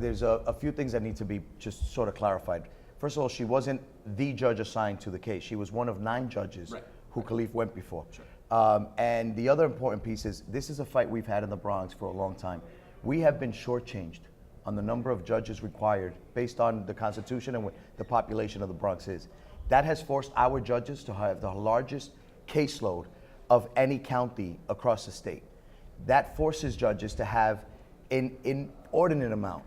there's a few things that need to be just sort of clarified. First of all, she wasn't the judge assigned to the case. She was one of 9 judges who Khalif went before. Sure. And the other important piece is, this is a fight we've had in the Bronx for a long time. We have been shortchanged on the number of judges required based on the Constitution and what the population of the Bronx is. That has forced our judges to have the largest caseload of any county across the state. That forces judges to have an inordinate amount.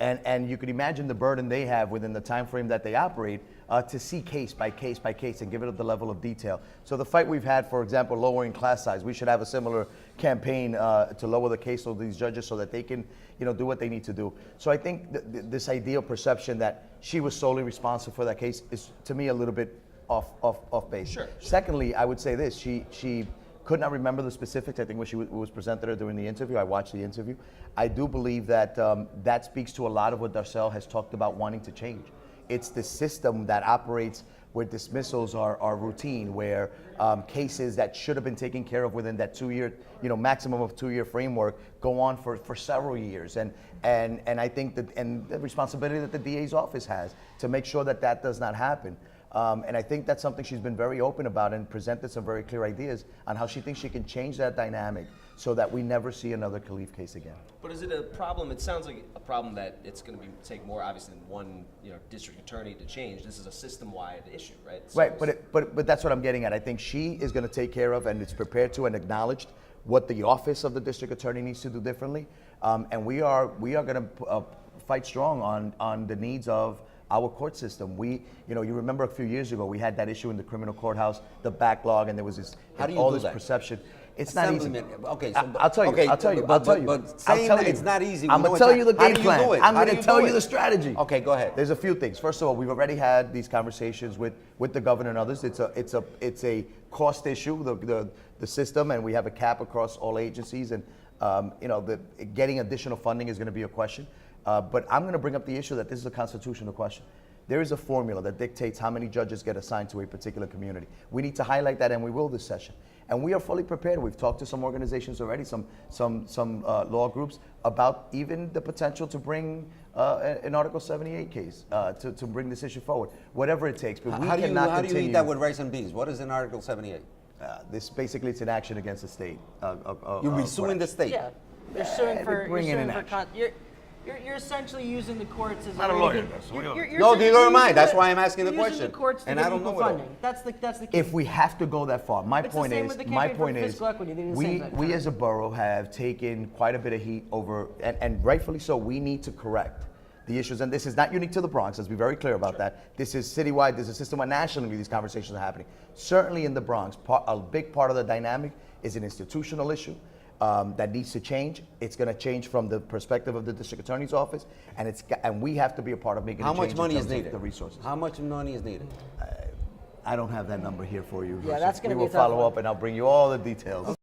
And you can imagine the burden they have within the time frame that they operate to see case by case by case and give it the level of detail. So the fight we've had, for example, lowering class size, we should have a similar campaign to lower the caseload of these judges so that they can, do what they need to do. So I think this ideal perception that she was solely responsible for that case is, to me, a little bit off base. Sure. Secondly, I would say this: she could not remember the specifics. I think when she was presented to her during the interview, I watched the interview. I do believe that that speaks to a lot of what Darcel has talked about wanting to change. It's the system that operates where dismissals are routine, where cases that should have been taken care of within that 2-year, maximum of 2-year framework go on for several years. And I think that, and the responsibility that the DA's office has to make sure that that does not happen. And I think that's something she's been very open about and presented some very clear ideas on how she thinks she can change that dynamic so that we never see another Khalif case again. But is it a problem? It sounds like a problem that it's going to take more, obviously, than one district attorney to change. This is a system-wide issue, right? So right, but that's what I'm getting at. I think she is going to take care of and is prepared to and acknowledged what the office of the district attorney needs to do differently. And we are going to fight strong on the needs of our court system. You remember a few years ago we had that issue in the criminal courthouse, the backlog, and there was this perception. It's not easy. Okay, so, I'll tell you. Okay, I'll tell you. But saying that it's not easy. I'm gonna tell you the game plan. I'm How do gonna you tell do you it? the strategy. Okay, go ahead. There's a few things. First of all, we've already had these conversations with the governor and others. It's a cost issue, the system, and we have a cap across all agencies, and getting additional funding is going to be a question. But I'm going to bring up the issue that this is a constitutional question. There is a formula that dictates how many judges get assigned to a particular community. We need to highlight that, and we will this session. And we are fully prepared. We've talked to some organizations already, some law groups, about even the potential to bring an Article 78 case to bring this issue forward, whatever it takes. But we how cannot do you eat that with rice and beans? What is in Article 78? This basically, it's an action against the state. You'll be suing the state. Yeah, you're suing for. You're essentially using the courts as Not a lawyer, does. No, neither am I. That's why I'm asking the using question. The courts to and give I don't equal know it all. funding. That's the key. If we have to go that far, my It's the point same is, with the campaign for fiscal equity. They did the same thing. we as a borough have taken quite a bit of heat over, and rightfully so. We need to correct the issues, and this is not unique to the Bronx. Let's be very clear about that. This is citywide. This is system-wide. Nationally, these conversations are happening. Certainly in the Bronx, a big part of the dynamic is an institutional issue that needs to change. It's going to change from the perspective of the district attorney's office, and we have to be a part of making a change. How much money in is terms of needed? the resources. How much money is needed? I don't have that number here for you. Yeah, that's gonna we be will a tough follow one. up, and I'll bring you all the details.